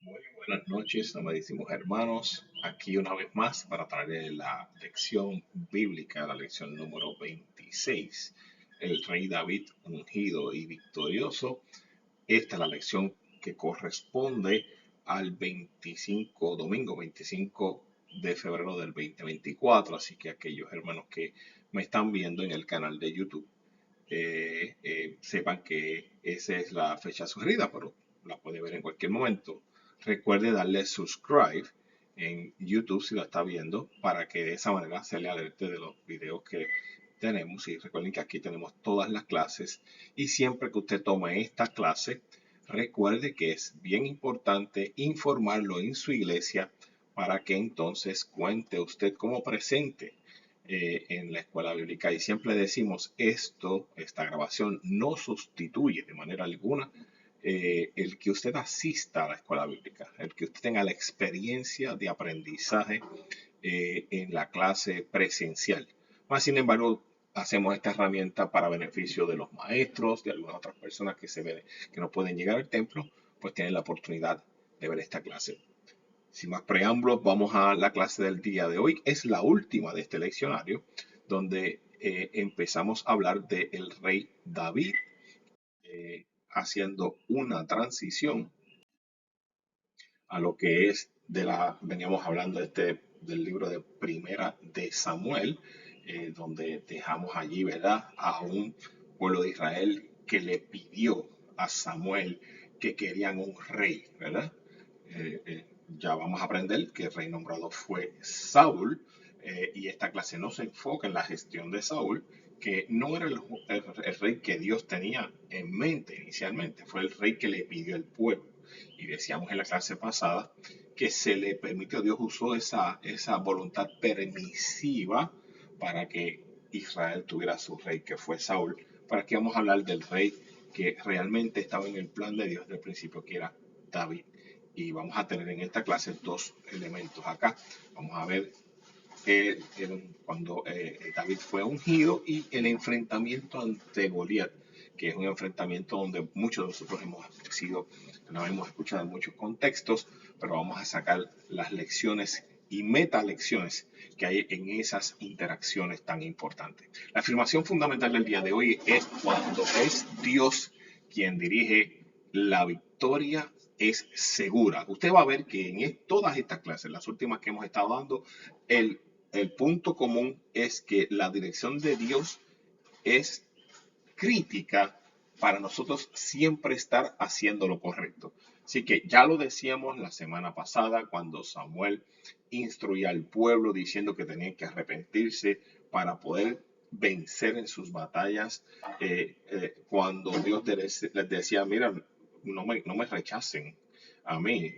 Muy buenas noches, amadísimos hermanos. Aquí una vez más para traerles la lección bíblica, la lección número 26. El rey David ungido y victorioso. Esta es la lección que corresponde al 25, domingo 25 de febrero del 2024. Así que aquellos hermanos que me están viendo en el canal de YouTube, sepan que esa es la fecha sugerida, pero la puede ver en cualquier momento. Recuerde darle subscribe en YouTube si lo está viendo para que de esa manera se le alerte de los videos que tenemos. Y recuerden que aquí tenemos todas las clases y siempre que usted tome esta clase, recuerde que es bien importante informarlo en su iglesia para que entonces cuente usted como presente en la escuela bíblica. Y siempre decimos esta grabación no sustituye de manera alguna el que usted asista a la escuela bíblica, el que usted tenga la experiencia de aprendizaje en la clase presencial. Más sin embargo, hacemos esta herramienta para beneficio de los maestros, de algunas otras personas que no pueden llegar al templo, pues tienen la oportunidad de ver esta clase. Sin más preámbulos, vamos a la clase del día de hoy. Es la última de este leccionario, donde empezamos a hablar del rey David, haciendo una transición a lo que es veníamos hablando del libro de Primera de Samuel, donde dejamos allí, ¿verdad?, a un pueblo de Israel que le pidió a Samuel que querían un rey, ¿verdad? Ya vamos a aprender que el rey nombrado fue Saúl, y esta clase no se enfoca en la gestión de Saúl, que no era el rey que Dios tenía en mente inicialmente, fue el rey que le pidió el pueblo. Y decíamos en la clase pasada que se le permitió, Dios usó esa voluntad permisiva para que Israel tuviera su rey, que fue Saúl. Para que vamos a hablar del rey que realmente estaba en el plan de Dios desde el principio, que era David. Y vamos a tener en esta clase dos elementos acá. Vamos a ver cuando David fue ungido y el enfrentamiento ante Goliat, que es un enfrentamiento donde muchos de nosotros no hemos escuchado en muchos contextos, pero vamos a sacar las lecciones y metalecciones que hay en esas interacciones tan importantes. La afirmación fundamental del día de hoy es: cuando es Dios quien dirige, la victoria es segura. Usted va a ver que en todas estas clases, las últimas que hemos estado dando, el el punto común es que la dirección de Dios es crítica para nosotros siempre estar haciendo lo correcto. Así que ya lo decíamos la semana pasada cuando Samuel instruía al pueblo diciendo que tenían que arrepentirse para poder vencer en sus batallas. Cuando Dios les decía: mira, no me rechacen a mí,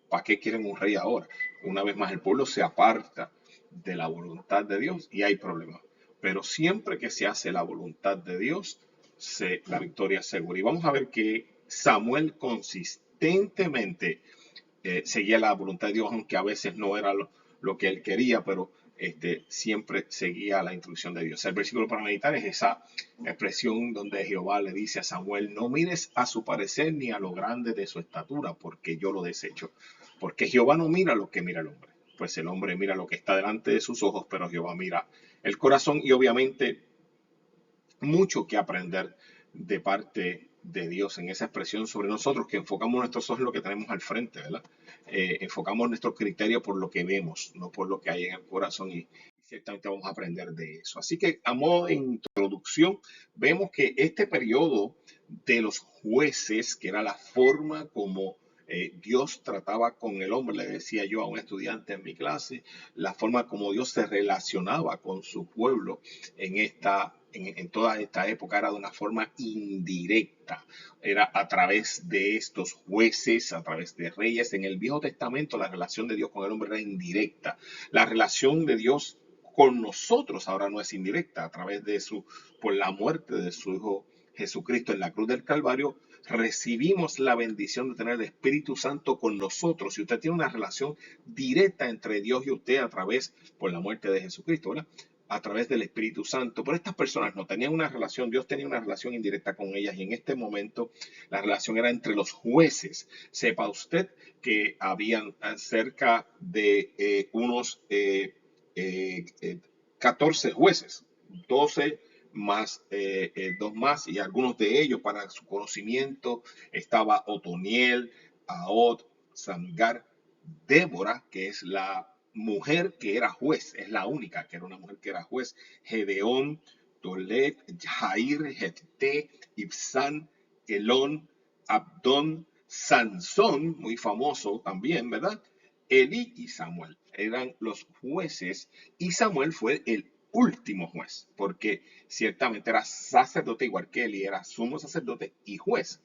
¿para qué quieren un rey ahora? Una vez más el pueblo se aparta de la voluntad de Dios y hay problemas. Pero siempre que se hace la voluntad de Dios, la victoria es segura. Y vamos a ver que Samuel consistentemente seguía la voluntad de Dios, aunque a veces no era lo que él quería, pero siempre seguía la instrucción de Dios. El versículo para meditar es esa expresión donde Jehová le dice a Samuel: no mires a su parecer ni a lo grande de su estatura, porque yo lo desecho. Porque Jehová no mira lo que mira el hombre, pues el hombre mira lo que está delante de sus ojos, pero Jehová mira el corazón. Y obviamente mucho que aprender de parte de Dios en esa expresión sobre nosotros, que enfocamos nuestros ojos en lo que tenemos al frente, ¿verdad? Enfocamos nuestro criterio por lo que vemos, no por lo que hay en el corazón, y ciertamente vamos a aprender de eso. Así que, a modo de introducción, vemos que este periodo de los jueces, que era la forma como Dios trataba con el hombre, le decía yo a un estudiante en mi clase, la forma como Dios se relacionaba con su pueblo en toda esta época era de una forma indirecta, era a través de estos jueces, a través de reyes. En el Viejo Testamento la relación de Dios con el hombre era indirecta. La relación de Dios con nosotros ahora no es indirecta, a través de por la muerte de su Hijo Jesucristo en la cruz del Calvario, recibimos la bendición de tener el Espíritu Santo con nosotros. Y usted tiene una relación directa entre Dios y usted por la muerte de Jesucristo, ¿verdad? a través del Espíritu Santo, pero estas personas no tenían una relación, Dios tenía una relación indirecta con ellas y en este momento la relación era entre los jueces. Sepa usted que habían cerca de unos 14 jueces, 12 más dos más y algunos de ellos para su conocimiento estaba Otoniel, Ahod, Samgar, Débora, que es la mujer que era juez, es la única que era una mujer que era juez, Gedeón, Tolet, Jair, Jefté, Ibsán, Elón, Abdón, Sansón, muy famoso también, ¿verdad? Eli y Samuel eran los jueces y Samuel fue el último juez, porque ciertamente era sacerdote igual que Eli, era sumo sacerdote y juez.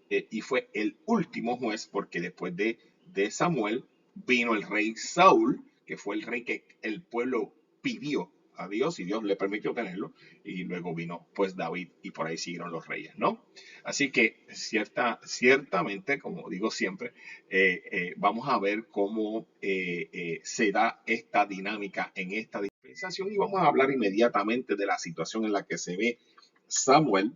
Y fue el último juez porque después de Samuel vino el rey Saúl, que fue el rey que el pueblo pidió a Dios y Dios le permitió tenerlo, y luego vino pues David y por ahí siguieron los reyes, ¿no? Así que ciertamente, como digo siempre, vamos a ver cómo se da esta dinámica en esta dispensación y vamos a hablar inmediatamente de la situación en la que se ve Samuel.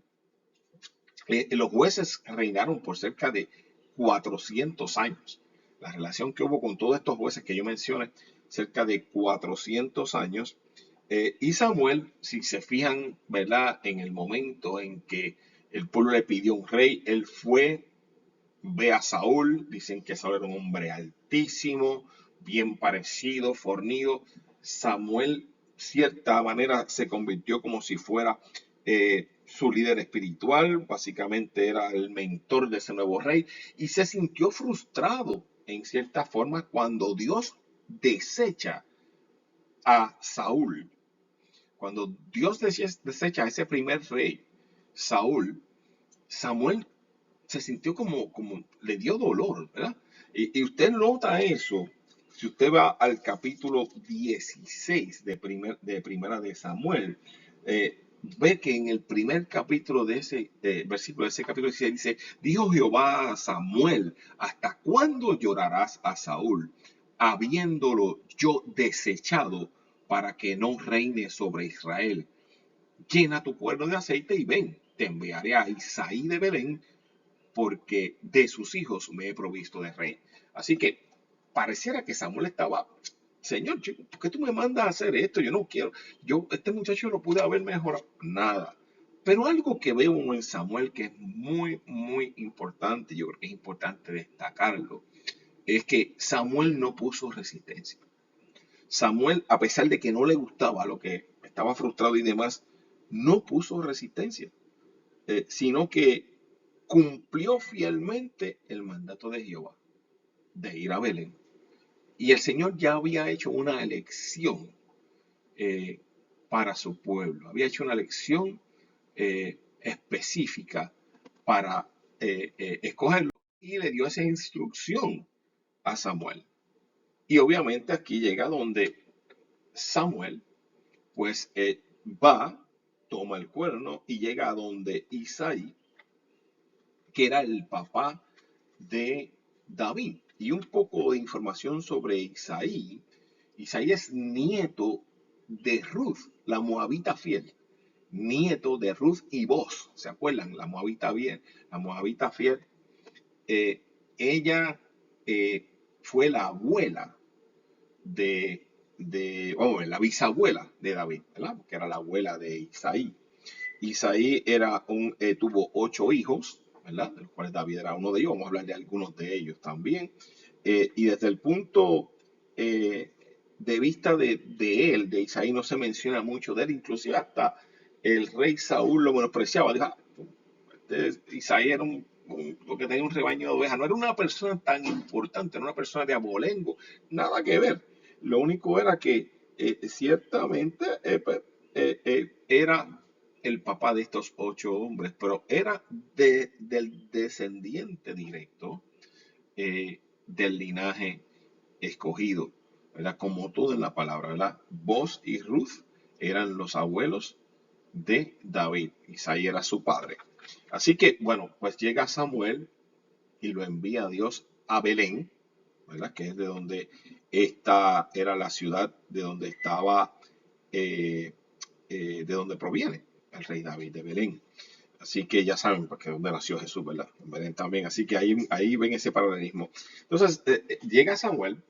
Los jueces reinaron por cerca de 400 años. La relación que hubo con todos estos jueces que yo mencioné, cerca de 400 años. Y Samuel, si se fijan, ¿verdad? En el momento en que el pueblo le pidió un rey, él fue, ve a Saúl, dicen que Saúl era un hombre altísimo, bien parecido, fornido. Samuel, cierta manera, se convirtió como si fuera su líder espiritual, básicamente era el mentor de ese nuevo rey, y se sintió frustrado en cierta forma cuando Dios desecha a Saúl. Cuando Dios desecha a ese primer rey, Saúl, Samuel se sintió como le dio dolor, ¿verdad? Y usted nota eso, si usted va al capítulo 16 de Primera de Samuel, ve que en el primer capítulo de ese versículo, de ese capítulo 16 dice, dijo Jehová a Samuel, ¿hasta cuándo llorarás a Saúl, habiéndolo yo desechado para que no reine sobre Israel? Llena tu cuerno de aceite y ven, te enviaré a Isaí de Belén, porque de sus hijos me he provisto de rey. Así que pareciera que Samuel estaba, Señor, ¿por qué tú me mandas a hacer esto? Yo no quiero, este muchacho lo pude haber mejorado, nada. Pero algo que veo en Samuel que es muy, muy importante, yo creo que es importante destacarlo, es que Samuel no puso resistencia. Samuel, a pesar de que no le gustaba lo que estaba frustrado y demás, no puso resistencia, sino que cumplió fielmente el mandato de Jehová de ir a Belén. Y el Señor ya había hecho una elección eh, para su pueblo. Había hecho una elección específica para escogerlo y le dio esa instrucción a Samuel. Y obviamente aquí llega donde Samuel pues va, toma el cuerno y llega a donde Isaí, que era el papá de David. Y un poco de información sobre Isaí. Isaí es nieto de Ruth, la moabita fiel. Nieto de Ruth y Boz. ¿Se acuerdan? La moabita fiel. La moabita fiel. Eh, ella fue la abuela la bisabuela de David, ¿verdad? Que era la abuela de Isaí. Isaí tuvo 8 hijos, ¿verdad? De los cuales David era uno de ellos. Vamos a hablar de algunos de ellos también. Y desde el punto de vista de él, de Isaí, no se menciona mucho de él. Inclusive hasta el rey Saúl lo menospreciaba. Dijo, Isaí era porque tenía un rebaño de ovejas. No era una persona tan importante, no era una persona de abolengo. Nada que ver. Lo único era que ciertamente era el papá de estos 8 hombres, pero era del descendiente directo del linaje escogido, ¿verdad? Como todo en la palabra, ¿verdad? Boz y Ruth eran los abuelos de David, Isaí era su padre. Así que, bueno, pues llega Samuel y lo envía a Dios a Belén, ¿verdad? Que es de donde era la ciudad de donde estaba de donde proviene el rey David, de Belén. Así que ya saben porque dónde nació Jesús, ¿verdad? En Belén también. Así que ahí ven ese paralelismo. Entonces, llega Samuel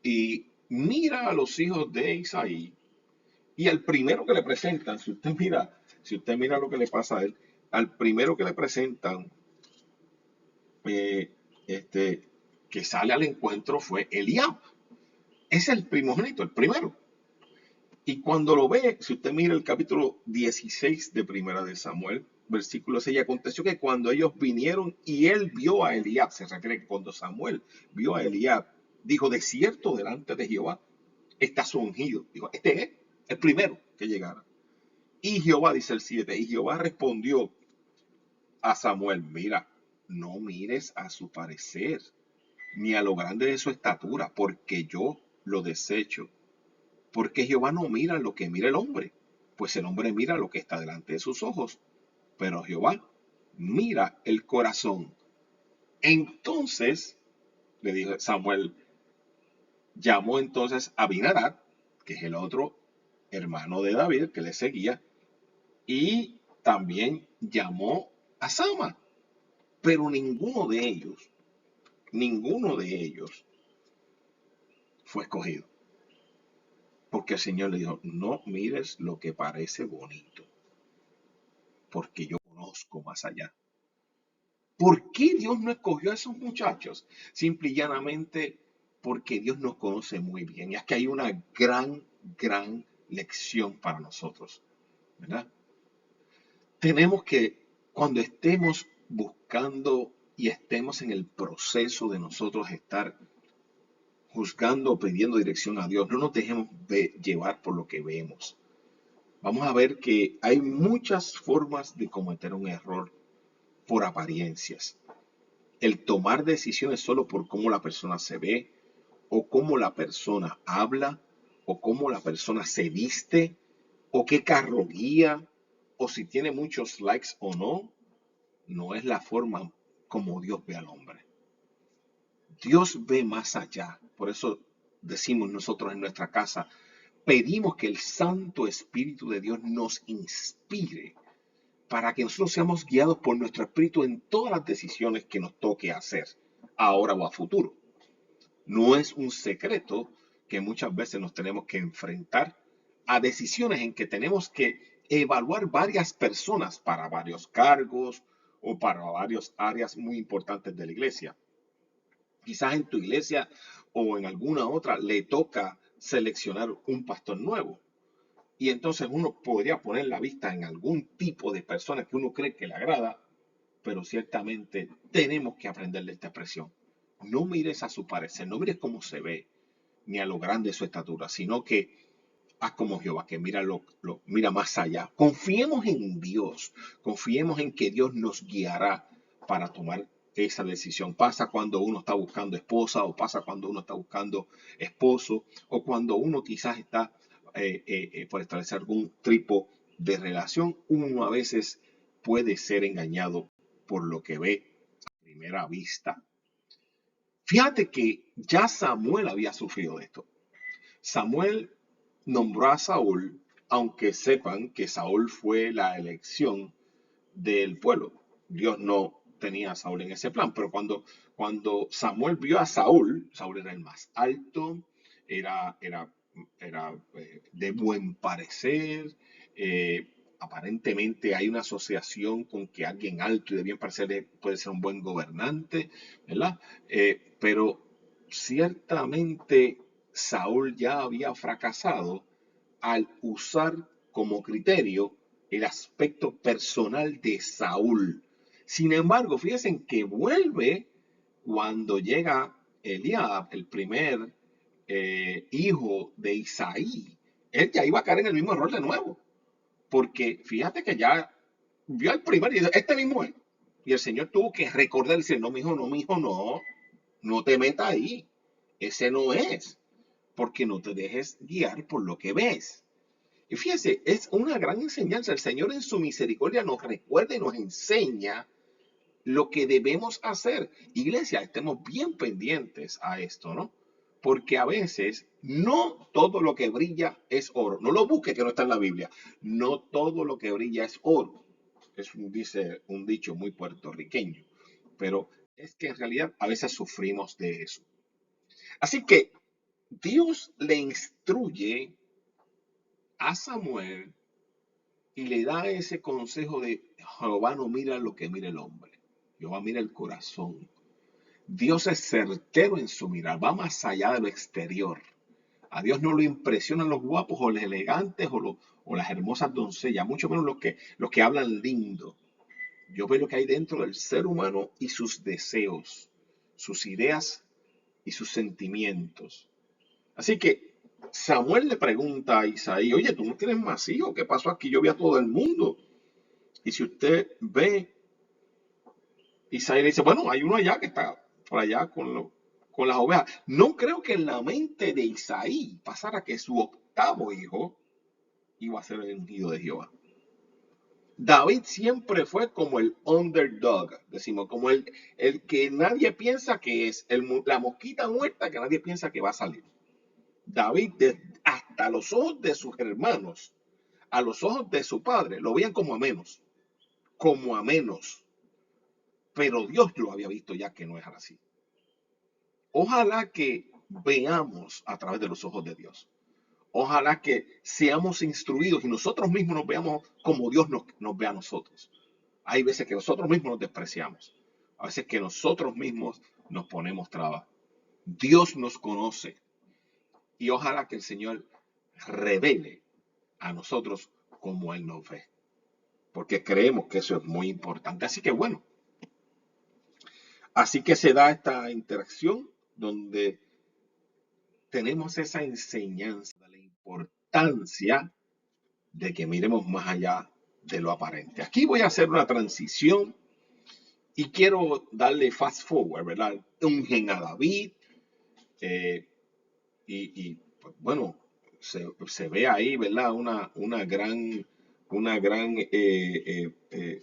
y mira a los hijos de Isaí y al primero que le presentan, si usted mira lo que le pasa a él, al primero que le presentan, eh, este, que sale al encuentro fue Eliab. Es el primogénito, el primero. Y cuando lo ve, si usted mira el capítulo 16 de Primera de Samuel, versículo 6, aconteció que cuando ellos vinieron y él vio a Eliab, se refiere que cuando Samuel vio a Eliab, dijo, de cierto delante de Jehová está su ungido. Dijo, este es el primero que llegara. Y Jehová, dice el 7, y Jehová respondió a Samuel, mira, no mires a su parecer, ni a lo grande de su estatura, porque yo lo desecho. Porque Jehová no mira lo que mira el hombre, pues el hombre mira lo que está delante de sus ojos, pero Jehová mira el corazón. Entonces, le dijo Samuel, llamó entonces a Abinadab, que es el otro hermano de David que le seguía, y también llamó a Sama, pero ninguno de ellos fue escogido. Porque el Señor le dijo, no mires lo que parece bonito, porque yo conozco más allá. ¿Por qué Dios no escogió a esos muchachos? Simple y llanamente porque Dios nos conoce muy bien. Y es que hay una gran lección para nosotros, ¿verdad? Tenemos que, cuando estemos buscando y estemos en el proceso de nosotros estar juzgando o pidiendo dirección a Dios, no nos dejemos llevar por lo que vemos. Vamos a ver que hay muchas formas de cometer un error por apariencias. El tomar decisiones solo por cómo la persona se ve, o cómo la persona habla, o cómo la persona se viste, o qué carro guía, o si tiene muchos likes o no, no es la forma como Dios ve al hombre. Dios ve más allá. Por eso decimos nosotros en nuestra casa, pedimos que el Santo Espíritu de Dios nos inspire para que nosotros seamos guiados por nuestro Espíritu en todas las decisiones que nos toque hacer, ahora o a futuro. No es un secreto que muchas veces nos tenemos que enfrentar a decisiones en que tenemos que evaluar varias personas para varios cargos o para varias áreas muy importantes de la iglesia. Quizás en tu iglesia o en alguna otra le toca seleccionar un pastor nuevo. Y entonces uno podría poner la vista en algún tipo de persona que uno cree que le agrada, pero ciertamente tenemos que aprenderle esta expresión. No mires a su parecer, no mires cómo se ve, ni a lo grande de su estatura, sino que haz como Jehová, que mira más allá. Confiemos en Dios, confiemos en que Dios nos guiará para tomar esa decisión. Pasa cuando uno está buscando esposa, o pasa cuando uno está buscando esposo, o cuando uno quizás está por establecer algún tipo de relación, uno a veces puede ser engañado por lo que ve a primera vista. Fíjate que ya Samuel había sufrido de esto. Samuel nombró a Saúl, aunque sepan que Saúl fue la elección del pueblo. Dios no tenía a Saúl en ese plan, pero cuando Samuel vio a Saúl, Saúl era el más alto, era de buen parecer, aparentemente hay una asociación con que alguien alto y de bien parecer puede ser un buen gobernante, ¿verdad? Pero ciertamente Saúl ya había fracasado al usar como criterio el aspecto personal de Saúl. Sin embargo, fíjense que vuelve cuando llega Eliab, el primer hijo de Isaí. Él ya iba a caer en el mismo error de nuevo. Porque fíjate que ya vio al primero y dice, este mismo es. Y el Señor tuvo que recordar y decir, no, mi hijo, no te metas ahí. Ese no es. Porque no te dejes guiar por lo que ves. Y fíjese, es una gran enseñanza. El Señor en su misericordia nos recuerda y nos enseña lo que debemos hacer. Iglesia, estemos bien pendientes a esto, ¿no? porque a veces no todo lo que brilla es oro. No lo busque que no está en la Biblia. No todo lo que brilla es oro. Dice un dicho muy puertorriqueño. Pero es que en realidad a veces sufrimos de eso. Así que Dios le instruye a Samuel y le da ese consejo de Jehová no mira lo que mira el hombre. Jehová mira el corazón. Dios es certero en su mirar, va más allá de lo exterior. A Dios no lo impresionan los guapos o los elegantes o las hermosas doncellas, mucho menos los que hablan lindo. Yo veo lo que hay dentro del ser humano y sus deseos, sus ideas y sus sentimientos. Así que Samuel le pregunta a Isaí, oye, ¿tú no tienes más hijos? ¿Qué pasó aquí? Yo vi a todo el mundo. Y si usted ve, Isaí le dice, bueno, hay uno allá que está por allá con las ovejas. No creo que en la mente de Isaí pasara que su octavo hijo iba a ser el ungido de Jehová. David siempre fue como el underdog, decimos, como el que nadie piensa que es, la mosquita muerta que nadie piensa que va a salir. David, hasta los ojos de sus hermanos, a los ojos de su padre, lo veían como a menos, como a menos. Pero Dios lo había visto ya que no es así. Ojalá que veamos a través de los ojos de Dios. Ojalá que seamos instruidos y nosotros mismos nos veamos como Dios nos ve a nosotros. Hay veces que nosotros mismos nos despreciamos. A veces que nosotros mismos nos ponemos trabas. Dios nos conoce. Y ojalá que el Señor revele a nosotros como Él nos ve. Porque creemos que eso es muy importante. Así que bueno, así que se da esta interacción donde tenemos esa enseñanza de la importancia de que miremos más allá de lo aparente. Aquí voy a hacer una transición y quiero darle fast forward, ¿verdad? Ungen a David eh, pues, bueno, se ve ahí, ¿verdad? Una gran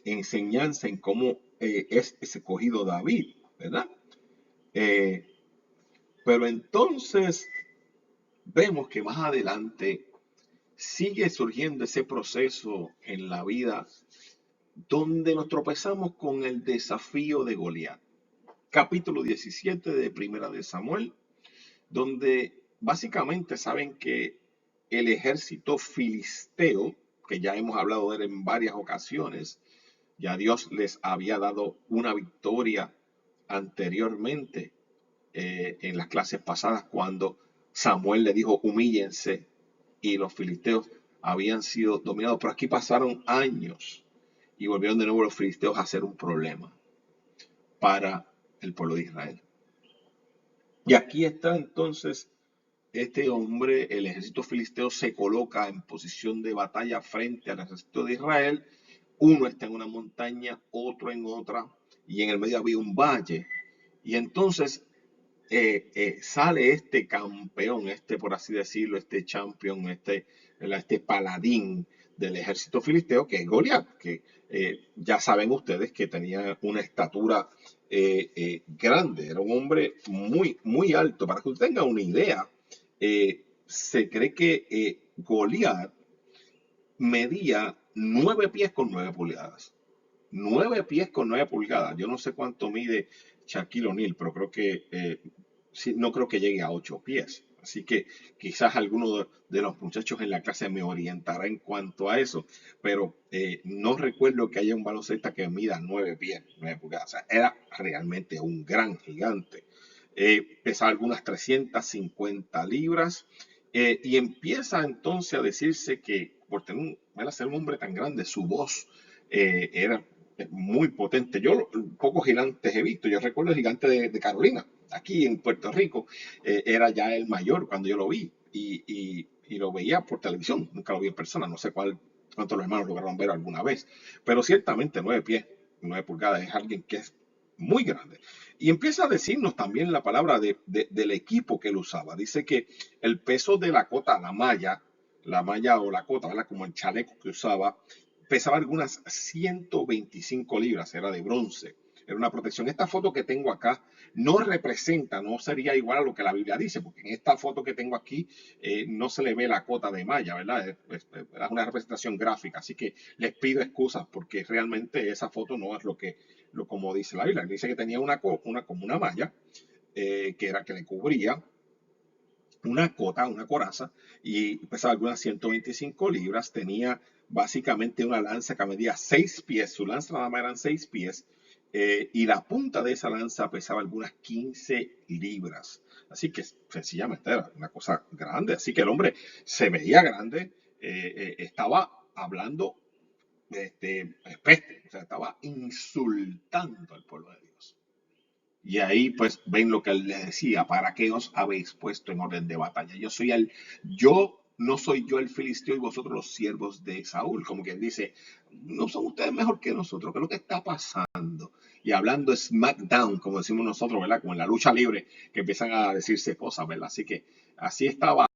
enseñanza en cómo es escogido David, ¿verdad? Eh, pero entonces vemos que más adelante sigue surgiendo ese proceso en la vida donde nos tropezamos con el desafío de Goliat. Capítulo 17 de Primera de Samuel, donde básicamente saben que el ejército filisteo, que ya hemos hablado de él en varias ocasiones, ya Dios les había dado una victoria anteriormente en las clases pasadas cuando Samuel le dijo humíllense y los filisteos habían sido dominados. Pero aquí pasaron años y volvieron de nuevo los filisteos a ser un problema para el pueblo de Israel. Y aquí está entonces este hombre, el ejército filisteo se coloca en posición de batalla frente al ejército de Israel. Uno está en una montaña, otro en otra, y en el medio había un valle. Y entonces sale este campeón, por así decirlo, este champion, este paladín del ejército filisteo, que es Goliat, que ya saben ustedes que tenía una estatura grande, era un hombre muy, muy alto. Para que usted tenga una idea, se cree que Goliat medía 9 pies con 9 pulgadas. 9 pies con 9 pulgadas. Yo no sé cuánto mide Shaquille O'Neal, pero creo que no creo que llegue a 8 pies. Así que quizás alguno de los muchachos en la clase me orientará en cuanto a eso, pero no recuerdo que haya un baloncelista que mida 9 pies, 9 pulgadas. O sea, era realmente un gran gigante. Pesaba algunas 350 libras y empieza entonces a decirse que por ser un hombre tan grande, su voz era muy potente. Yo pocos gigantes he visto. Yo recuerdo el gigante de Carolina, aquí en Puerto Rico. Era ya el mayor cuando yo lo vi y lo veía por televisión. Nunca lo vi en persona. No sé cuántos los hermanos lograron ver alguna vez. Pero ciertamente 9 pies, 9 pulgadas es alguien que es muy grande. Y empieza a decirnos también la palabra del equipo que él usaba. Dice que el peso de la cota, la malla o la cota, ¿verdad? Como el chaleco que usaba, pesaba algunas 125 libras, era de bronce, era una protección. Esta foto que tengo acá no representa, no sería igual a lo que la Biblia dice, porque en esta foto que tengo aquí no se le ve la cota de malla, ¿verdad? Es una representación gráfica, así que les pido excusas porque realmente esa foto no es como dice la Biblia. Dice que tenía como una malla que era que le cubría una cota, una coraza, y pesaba algunas 125 libras, tenía básicamente una lanza que medía 6 pies, su lanza nada más eran 6 pies, y la punta de esa lanza pesaba algunas 15 libras. Así que sencillamente era una cosa grande, así que el hombre se veía grande, estaba hablando peste, o sea, estaba insultando al pueblo de Dios. Y ahí pues ven lo que él les decía, ¿para qué os habéis puesto en orden de batalla? Yo no soy yo el filisteo y vosotros los siervos de Saúl, como quien dice, no son ustedes mejor que nosotros, ¿qué es lo que está pasando? Y hablando SmackDown, como decimos nosotros, ¿verdad? Como en la lucha libre, que empiezan a decirse cosas, ¿verdad? Así que así estaba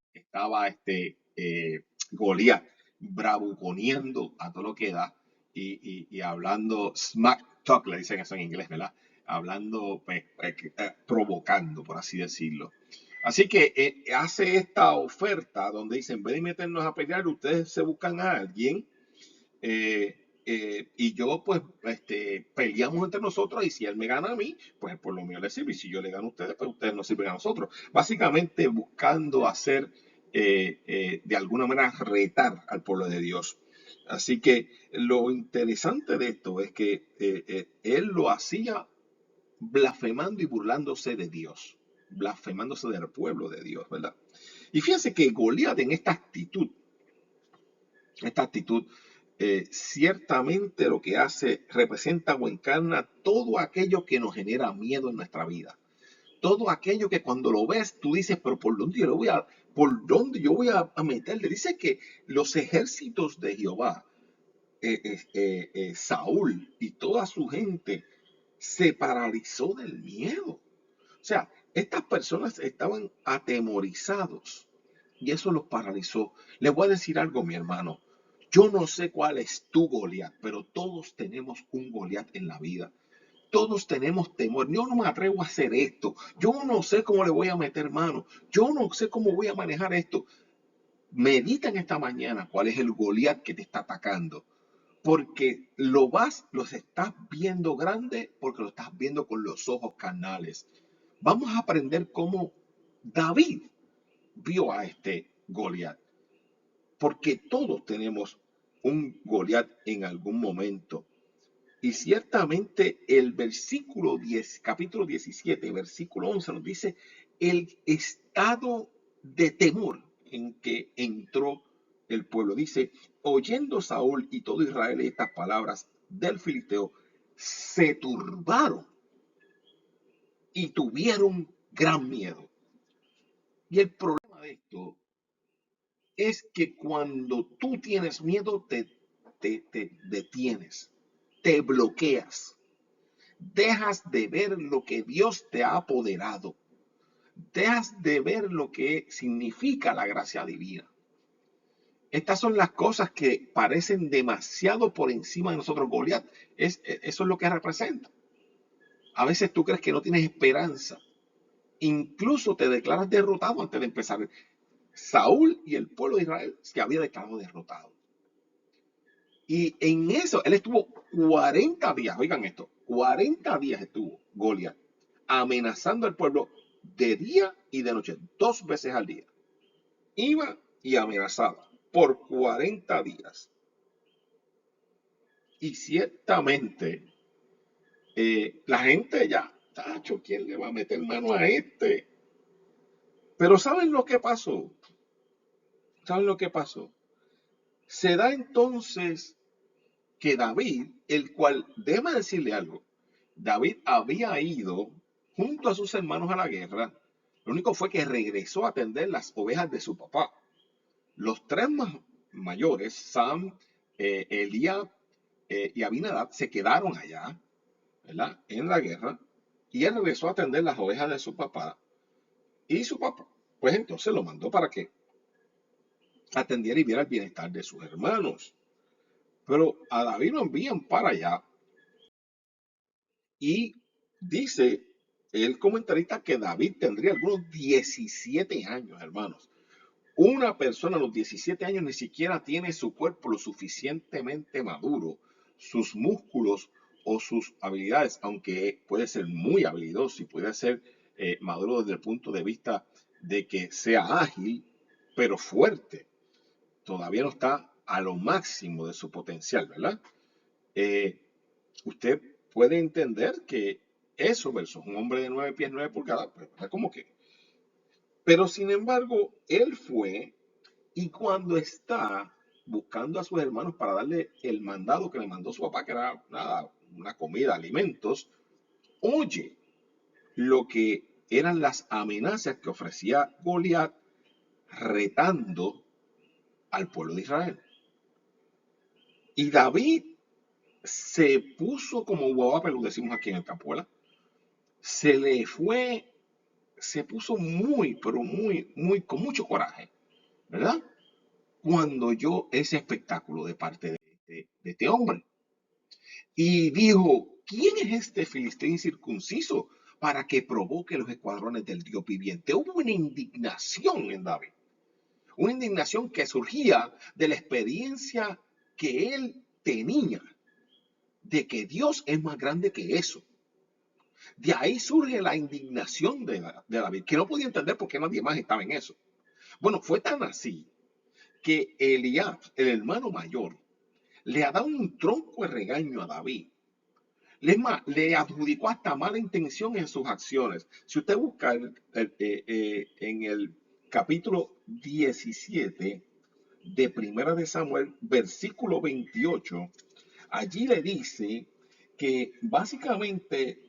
Goliat, bravuconiendo a todo lo que da y hablando smack talk, le dicen eso en inglés, ¿verdad? Hablando, pues, provocando, por así decirlo. Así que hace esta oferta donde dice, en vez de meternos a pelear, ustedes se buscan a alguien y yo pues peleamos entre nosotros y si él me gana a mí, pues por lo mío le sirve y si yo le gano a ustedes, pues ustedes nos sirven a nosotros. Básicamente buscando hacer, de alguna manera, retar al pueblo de Dios. Así que lo interesante de esto es que él lo hacía blasfemando y burlándose de Dios, blasfemándose del pueblo de Dios, ¿verdad? Y fíjense que Goliat en esta actitud, ciertamente lo que hace representa o encarna todo aquello que nos genera miedo en nuestra vida. Todo aquello que cuando lo ves tú dices, pero ¿por dónde yo voy a meterle? Dice que los ejércitos de Jehová, Saúl y toda su gente se paralizó del miedo. O sea, estas personas estaban atemorizados y eso los paralizó. Les voy a decir algo, mi hermano. Yo no sé cuál es tu Goliat, pero todos tenemos un Goliat en la vida. Todos tenemos temor. Yo no me atrevo a hacer esto. Yo no sé cómo le voy a meter mano. Yo no sé cómo voy a manejar esto. Medita en esta mañana cuál es el Goliat que te está atacando. Porque los estás viendo grande porque lo estás viendo con los ojos carnales. Vamos a aprender cómo David vio a este Goliat, porque todos tenemos un Goliat en algún momento. Y ciertamente el versículo 10, capítulo 17, versículo 11 nos dice el estado de temor en que entró el pueblo. Dice, oyendo Saúl y todo Israel estas palabras del filisteo, se turbaron y tuvieron gran miedo. Y el problema de esto es que cuando tú tienes miedo, te detienes, te bloqueas, dejas de ver lo que Dios te ha apoderado, dejas de ver lo que significa la gracia divina. Estas son las cosas que parecen demasiado por encima de nosotros. Goliat, eso es lo que representa. A veces tú crees que no tienes esperanza. Incluso te declaras derrotado antes de empezar. Saúl y el pueblo de Israel se había declarado derrotado. Y en eso, él estuvo 40 días, oigan esto, 40 días estuvo Goliat amenazando al pueblo de día y de noche, 2 veces al día. Iba y amenazaba por 40 días. Y ciertamente la gente ya, tacho, ¿quién le va a meter mano a este? Pero ¿saben lo que pasó? ¿Saben lo que pasó? Se da entonces que David, el cual, déjame decirle algo, David había ido junto a sus hermanos a la guerra, lo único fue que regresó a atender las ovejas de su papá. Los tres mayores, Sam, Eliab y Abinadab, se quedaron allá, ¿verdad? En la guerra, y él regresó a atender las ovejas de su papá, y su papá, pues entonces lo mandó para que atendiera y viera el bienestar de sus hermanos. Pero a David lo envían para allá y dice el comentarista que David tendría algunos 17 años, hermanos. Una persona a los 17 años ni siquiera tiene su cuerpo lo suficientemente maduro, sus músculos o sus habilidades, aunque puede ser muy habilidoso y puede ser maduro desde el punto de vista de que sea ágil, pero fuerte. Todavía no está a lo máximo de su potencial, ¿verdad? Eh, Usted puede entender que eso versus un hombre de 9 pies 9 pulgadas, pues, ¿verdad? Como que. Pero sin embargo, él fue y cuando está buscando a sus hermanos para darle el mandado que le mandó su papá, que era nada, una comida, alimentos, oye lo que eran las amenazas que ofrecía Goliat retando al pueblo de Israel. Y David se puso como guapa, lo decimos aquí en el Capuela, se le fue, se puso muy, pero muy, muy, con mucho coraje, ¿verdad? Cuando oyó ese espectáculo de parte de este hombre. Y dijo, ¿quién es este filisteo incircunciso para que provoque los escuadrones del Dios viviente? Hubo una indignación en David, una indignación que surgía de la experiencia que él tenía, de que Dios es más grande que eso. De ahí surge la indignación de David, que no podía entender por qué nadie más estaba en eso. Bueno, fue tan así que Eliab, el hermano mayor, le ha dado un tronco de regaño a David. Le adjudicó hasta mala intención en sus acciones. Si usted busca en el capítulo 17 de Primera de Samuel, versículo 28, allí le dice que básicamente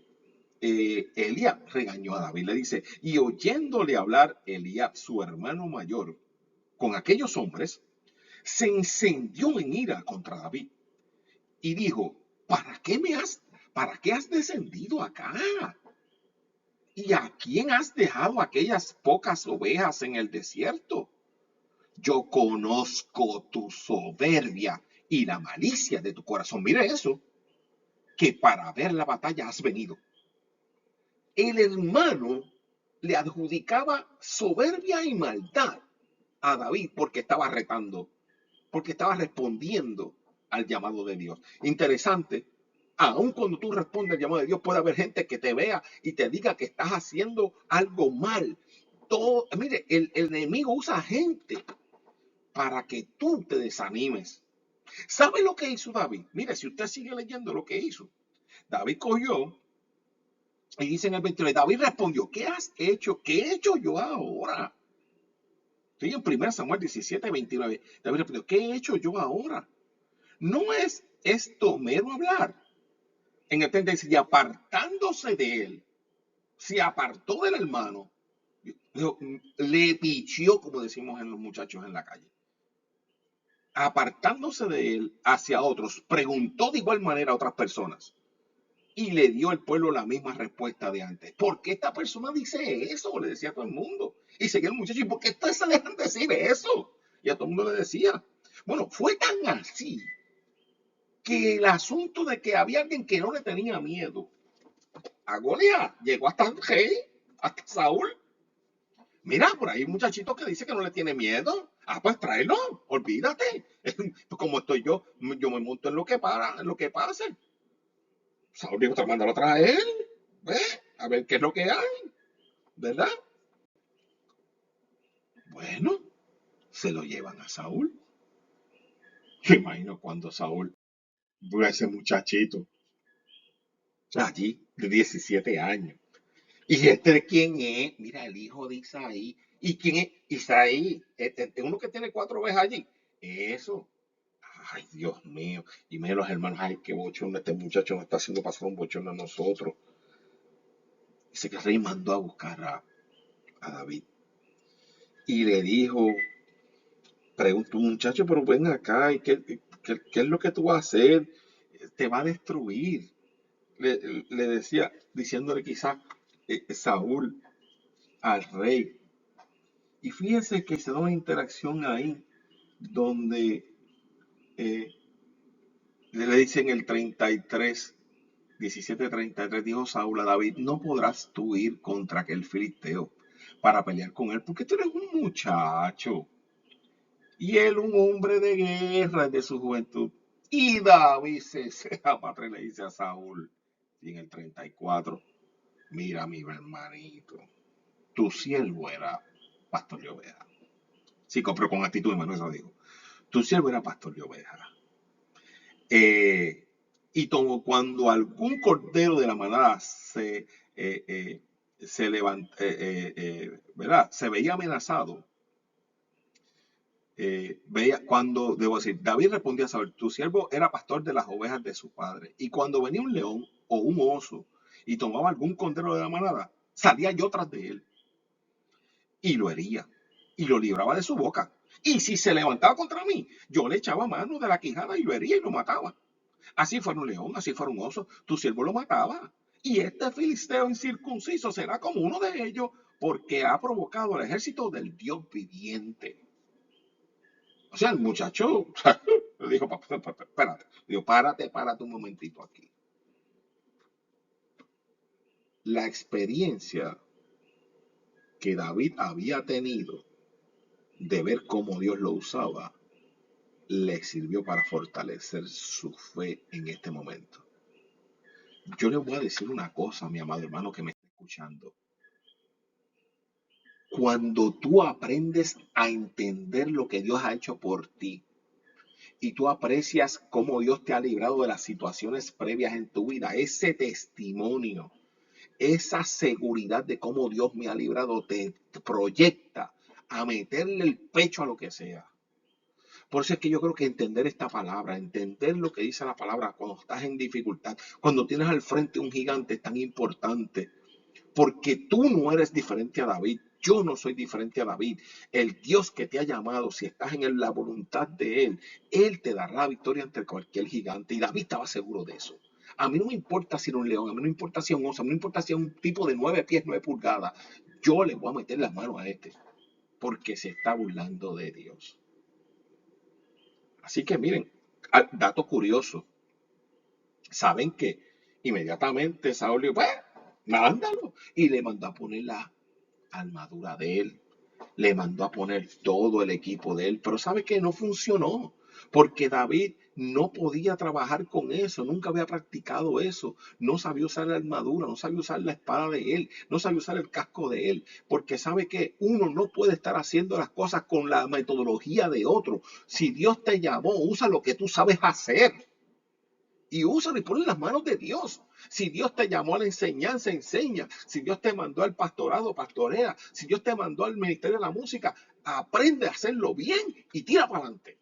Eliab regañó a David. Le dice, y oyéndole hablar Eliab, su hermano mayor, con aquellos hombres, se encendió en ira contra David y dijo, ¿para qué has descendido acá? ¿Y a quién has dejado aquellas pocas ovejas en el desierto? Yo conozco tu soberbia y la malicia de tu corazón. Mire eso, que para ver la batalla has venido. El hermano le adjudicaba soberbia y maldad a David porque estaba retando, porque estaba respondiendo al llamado de Dios. Interesante, aun cuando tú respondes al llamado de Dios, puede haber gente que te vea y te diga que estás haciendo algo mal. Mire, el enemigo usa gente para que tú te desanimes. ¿Sabe lo que hizo David? Mire, si usted sigue leyendo lo que hizo, David cogió y dice en el 29, David respondió, ¿qué has hecho? ¿Qué he hecho yo ahora? Estoy en 1 Samuel 17, 29. David respondió, ¿qué he hecho yo ahora? ¿No es esto mero hablar? En el 30 dice, y apartándose de él, se apartó del hermano, le pichió, como decimos en los muchachos en la calle. Apartándose de él hacia otros, preguntó de igual manera a otras personas y le dio al pueblo la misma respuesta de antes. ¿Por qué esta persona dice eso? Le decía a todo el mundo. Y seguía el muchacho, ¿y por qué ustedes se dejan decir eso? Y a todo el mundo le decía. Bueno, fue tan así que el asunto de que había alguien que no le tenía miedo a Goliat llegó hasta el rey, hasta Saúl. Mira, por ahí hay un muchachito que dice que no le tiene miedo. Ah, pues tráelo, olvídate. Como estoy yo me monto en lo que pase. Saúl dijo, te mandarlo a traer, ¿ves? A ver qué es lo que hay, ¿verdad? Bueno, se lo llevan a Saúl. Me imagino cuando Saúl ve a ese muchachito allí de 17 años. ¿Y este quién es? Mira, el hijo de Isaí. ¿Y quién es? Isaí, uno que tiene 4 ovejas allí. Eso. Ay, Dios mío. Y mira los hermanos, ay, qué bochorno, este muchacho nos está haciendo pasar un bochorno a nosotros. Dice que el rey mandó a buscar a David. Y le dijo, preguntó, muchacho, pero ven acá, ¿y qué es lo que tú vas a hacer? Te va a destruir. Le decía, diciéndole quizás Saúl al rey. Y fíjense que se da una interacción ahí donde eh, le dicen el 33. 17:33 dijo Saúl a David, no podrás tú ir contra aquel filisteo para pelear con él, porque tú eres un muchacho y él un hombre de guerra de su juventud. Y David se apatra y le dice a Saúl, y en el 34, mira mi hermanito, tu siervo era pastor de ovejas. Sí, pero con actitud, hermano, eso dijo. Tu siervo era pastor de ovejas. Y cuando algún cordero de la manada se levanta, ¿verdad? Se veía amenazado, debo decir, David respondía a Saúl, tu siervo era pastor de las ovejas de su padre. Y cuando venía un león o un oso y tomaba algún cordero de la manada, salía yo tras de él y lo hería y lo libraba de su boca. Y si se levantaba contra mí, yo le echaba mano de la quijada y lo hería y lo mataba. Así fuera un león, así fuera un oso, tu siervo lo mataba. Y este filisteo incircunciso será como uno de ellos, porque ha provocado al ejército del Dios viviente. O sea, el muchacho dijo, espérate, digo, párate un momentito aquí. La experiencia que David había tenido de ver cómo Dios lo usaba, le sirvió para fortalecer su fe en este momento. Yo le voy a decir una cosa, mi amado hermano que me está escuchando. Cuando tú aprendes a entender lo que Dios ha hecho por ti y tú aprecias cómo Dios te ha librado de las situaciones previas en tu vida, ese testimonio, esa seguridad de cómo Dios me ha librado te proyecta a meterle el pecho a lo que sea. Por eso es que yo creo que entender esta palabra, entender lo que dice la palabra cuando estás en dificultad, cuando tienes al frente un gigante es tan importante. Porque tú no eres diferente a David. Yo no soy diferente a David. El Dios que te ha llamado, si estás en la voluntad de Él te dará la victoria ante cualquier gigante. Y David estaba seguro de eso. A mí no me importa si era un león, a mí no me importa si era un oso, a mí no me importa si era un tipo de 9 pies, 9 pulgadas. Yo le voy a meter las manos a este, porque se está burlando de Dios. Así que miren, dato curioso. Saben que inmediatamente Saúl dijo, pues, mándalo. Y le mandó a poner la armadura de él. Le mandó a poner todo el equipo de él. Pero sabe que no funcionó. Porque David no podía trabajar con eso. Nunca había practicado eso. No sabía usar la armadura. No sabía usar la espada de él. No sabía usar el casco de él. Porque sabe que uno no puede estar haciendo las cosas con la metodología de otro. Si Dios te llamó, usa lo que tú sabes hacer. Y úsalo y ponlo en las manos de Dios. Si Dios te llamó a la enseñanza, enseña. Si Dios te mandó al pastorado, pastorea. Si Dios te mandó al ministerio de la música, aprende a hacerlo bien y tira para adelante.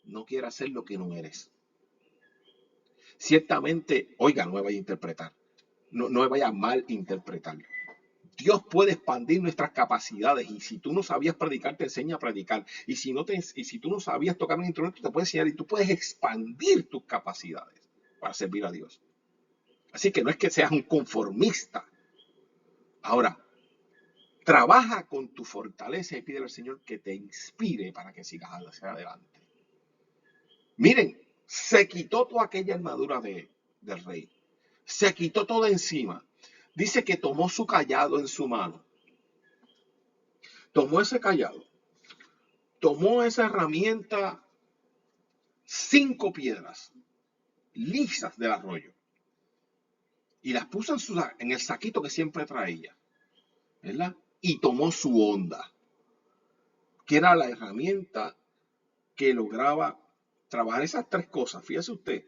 No quieras hacer lo que no eres. Ciertamente, oiga, no me vaya a interpretar. No me vaya a mal interpretar. Dios puede expandir nuestras capacidades y si tú no sabías predicar, te enseña a predicar. Y si tú no sabías tocar un instrumento, te puede enseñar y tú puedes expandir tus capacidades para servir a Dios. Así que no es que seas un conformista. Ahora, trabaja con tu fortaleza y pídele al Señor que te inspire para que sigas hacia adelante. Miren, se quitó toda aquella armadura del rey. Se quitó todo encima. Dice que tomó su callado en su mano. Tomó ese callado. Tomó esa herramienta, 5 piedras lisas del arroyo. Y las puso en el saquito que siempre traía. ¿Verdad? Y tomó su honda, que era la herramienta que lograba trabajar esas 3 cosas. Fíjese usted,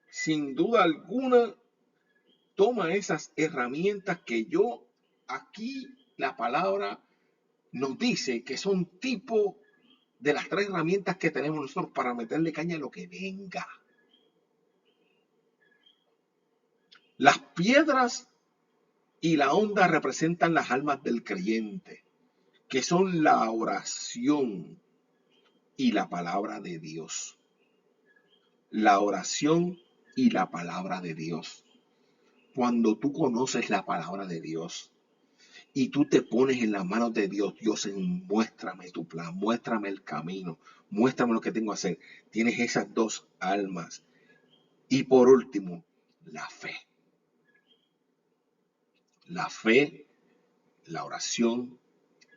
sin duda alguna, toma esas herramientas que aquí la palabra nos dice que son tipo de las 3 herramientas que tenemos nosotros para meterle caña a lo que venga. Las piedras y la honda representan las almas del creyente, que son la oración y la palabra de Dios. La oración y la palabra de Dios. Cuando tú conoces la palabra de Dios y tú te pones en las manos de Dios, Dios, muéstrame tu plan, muéstrame el camino, muéstrame lo que tengo que hacer. Tienes esas 2 almas. Y por último, la fe. La fe, la oración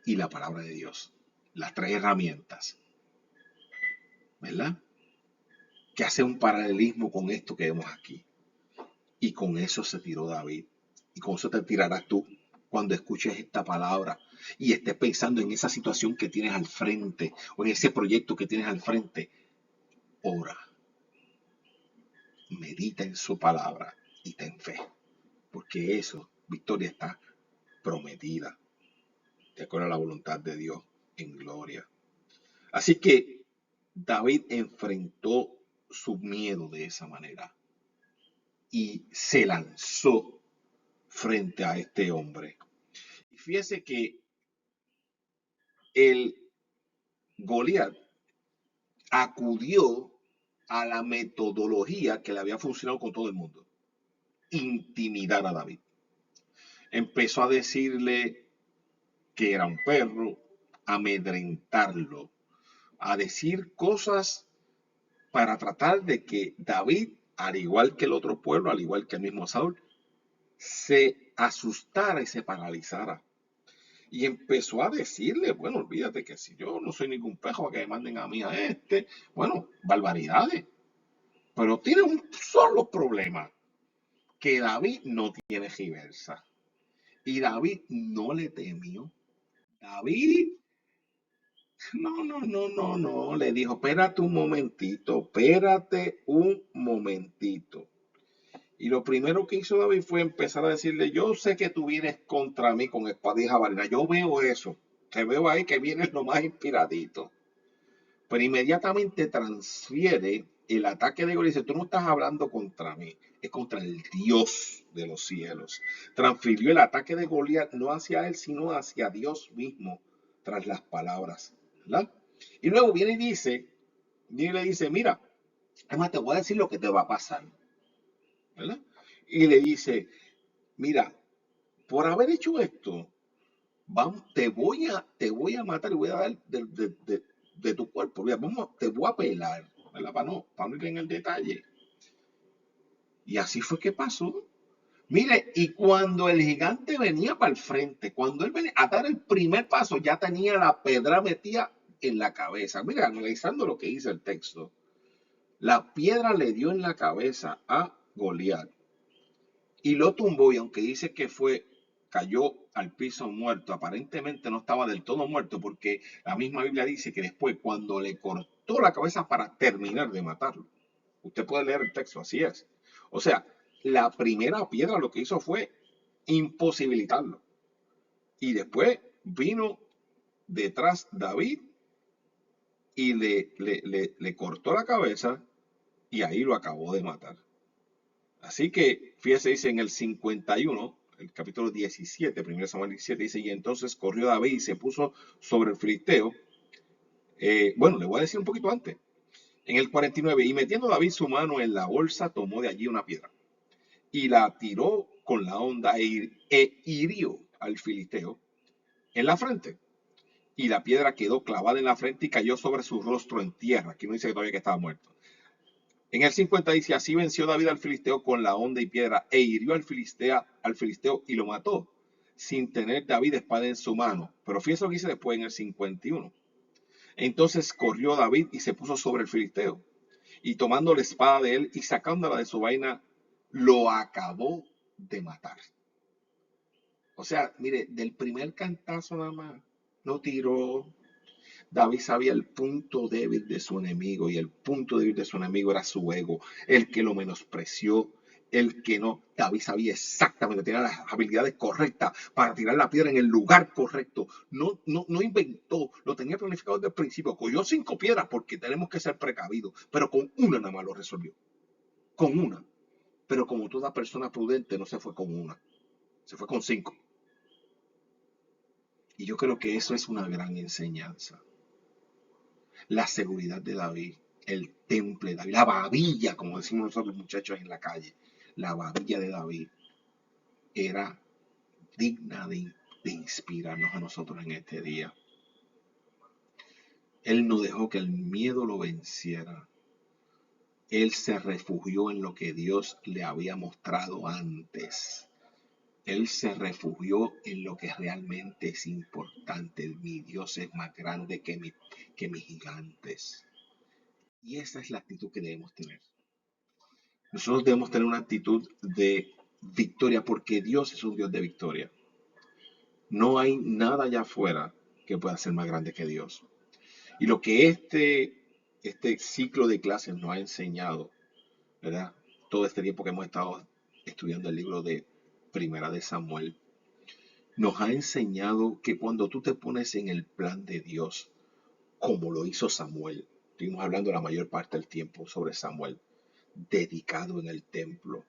y la palabra de Dios. Las tres herramientas, ¿verdad? Que hace un paralelismo con esto que vemos aquí. Y con eso se tiró David. Y con eso te tirarás tú cuando escuches esta palabra y estés pensando en esa situación que tienes al frente o en ese proyecto que tienes al frente. Ora, medita en su palabra y ten fe. Porque eso, victoria está prometida. De acuerdo a la voluntad de Dios en gloria. Así que David enfrentó su miedo de esa manera y se lanzó frente a este hombre. Y fíjese que el Goliat acudió a la metodología que le había funcionado con todo el mundo: intimidar a David. Empezó a decirle que era un perro, amedrentarlo, a decir cosas para tratar de que David, al igual que el otro pueblo, al igual que el mismo Saúl, se asustara y se paralizara. Y empezó a decirle, bueno, olvídate que si yo no soy ningún pejo para que me manden a mí a este, bueno, barbaridades. Pero tiene un solo problema, que David no tiene reversa. Y David no le temió. David, no, le dijo, espérate un momentito. Y lo primero que hizo David fue empezar a decirle, yo sé que tú vienes contra mí con espada y jabalina, yo veo eso, te veo ahí que vienes lo más inspiradito. Pero inmediatamente transfiere el ataque de Goliat. Dice, tú no estás hablando contra mí, es contra el Dios de los cielos. Transfirió el ataque de Goliat no hacia él, sino hacia Dios mismo, tras las palabras, ¿verdad? Y luego viene y le dice, mira, además te voy a decir lo que te va a pasar, ¿verdad? Y le dice, mira, por haber hecho esto, te voy a matar y voy a dar de tu cuerpo. Mira, te voy a pelar, ¿verdad? Para no ir en el detalle. Y así fue que pasó. Mire, y cuando el gigante venía para el frente, cuando él venía a dar el primer paso, ya tenía la piedra metida en la cabeza. Mira, analizando lo que dice el texto, la piedra le dio en la cabeza a Goliat y lo tumbó, y aunque dice que cayó al piso muerto, aparentemente no estaba del todo muerto, porque la misma Biblia dice que después, cuando le cortó la cabeza para terminar de matarlo, usted puede leer el texto, así es. O sea, la primera piedra lo que hizo fue imposibilitarlo. Y después vino detrás David y le cortó la cabeza y ahí lo acabó de matar. Así que, fíjese, dice en el 51, el capítulo 17, 1 Samuel 17, dice, y entonces corrió David y se puso sobre el filisteo. Bueno, le voy a decir un poquito antes. En el 49, y metiendo David su mano en la bolsa, tomó de allí una piedra y la tiró con la honda e hirió al filisteo en la frente. Y la piedra quedó clavada en la frente y cayó sobre su rostro en tierra. Aquí no dice que todavía que estaba muerto. En el 50 dice, así venció David al filisteo con la honda y piedra e hirió al filisteo y lo mató, sin tener David espada en su mano. Pero fíjense lo que dice después en el 51. Entonces corrió David y se puso sobre el filisteo, y tomando la espada de él y sacándola de su vaina, lo acabó de matar. O sea, mire, del primer cantazo nada más, lo tiró. David sabía el punto débil de su enemigo, y el punto débil de su enemigo era su ego, el que lo menospreció, el que no. David sabía exactamente, tenía las habilidades correctas para tirar la piedra en el lugar correcto. No inventó, lo tenía planificado desde el principio. Cogió 5 piedras porque tenemos que ser precavidos, pero con una nada más lo resolvió. Con una. Pero como toda persona prudente, no se fue con una, se fue con 5. Y yo creo que eso es una gran enseñanza. La seguridad de David, el temple de David, la babilla, como decimos nosotros muchachos en la calle, la babilla de David era digna de inspirarnos a nosotros en este día. Él no dejó que el miedo lo venciera. Él se refugió en lo que Dios le había mostrado antes. Él se refugió en lo que realmente es importante. Mi Dios es más grande que mis gigantes. Y esa es la actitud que debemos tener. Nosotros debemos tener una actitud de victoria porque Dios es un Dios de victoria. No hay nada allá afuera que pueda ser más grande que Dios. Y lo que este ciclo de clases nos ha enseñado, ¿verdad? Todo este tiempo que hemos estado estudiando el libro de Primera de Samuel, nos ha enseñado que cuando tú te pones en el plan de Dios, como lo hizo Samuel, estuvimos hablando la mayor parte del tiempo sobre Samuel, dedicado en el templo,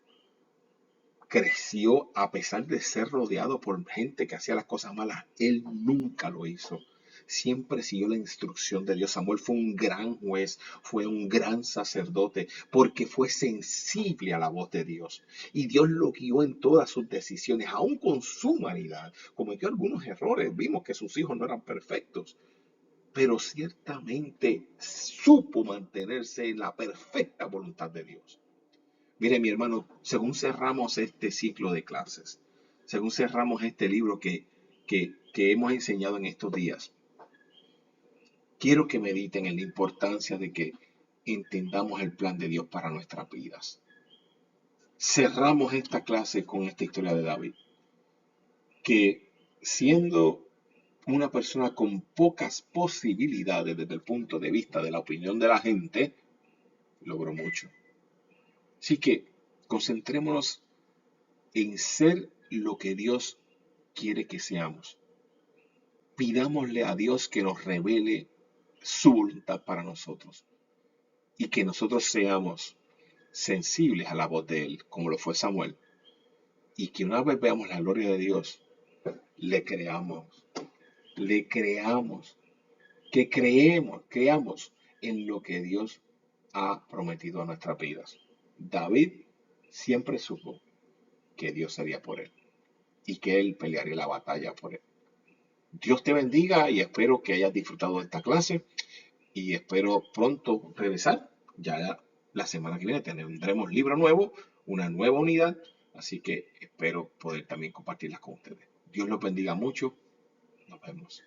creció a pesar de ser rodeado por gente que hacía las cosas malas, él nunca lo hizo. Siempre siguió la instrucción de Dios. Samuel fue un gran juez, fue un gran sacerdote, porque fue sensible a la voz de Dios. Y Dios lo guió en todas sus decisiones, aún con su humanidad. Cometió algunos errores, vimos que sus hijos no eran perfectos, pero ciertamente supo mantenerse en la perfecta voluntad de Dios. Mire, mi hermano, según cerramos este ciclo de clases, según cerramos este libro que hemos enseñado en estos días, quiero que mediten en la importancia de que entendamos el plan de Dios para nuestras vidas. Cerramos esta clase con esta historia de David, que siendo una persona con pocas posibilidades desde el punto de vista de la opinión de la gente, logró mucho. Así que concentrémonos en ser lo que Dios quiere que seamos. Pidámosle a Dios que nos revele su voluntad para nosotros y que nosotros seamos sensibles a la voz de Él, como lo fue Samuel, y que una vez veamos la gloria de Dios, le creamos, que creamos en lo que Dios ha prometido a nuestras vidas. David siempre supo que Dios sería por él y que él pelearía la batalla por él. Dios te bendiga y espero que hayas disfrutado de esta clase y espero pronto regresar. Ya la semana que viene tendremos libro nuevo, una nueva unidad, así que espero poder también compartirlas con ustedes. Dios los bendiga mucho. Nos vemos.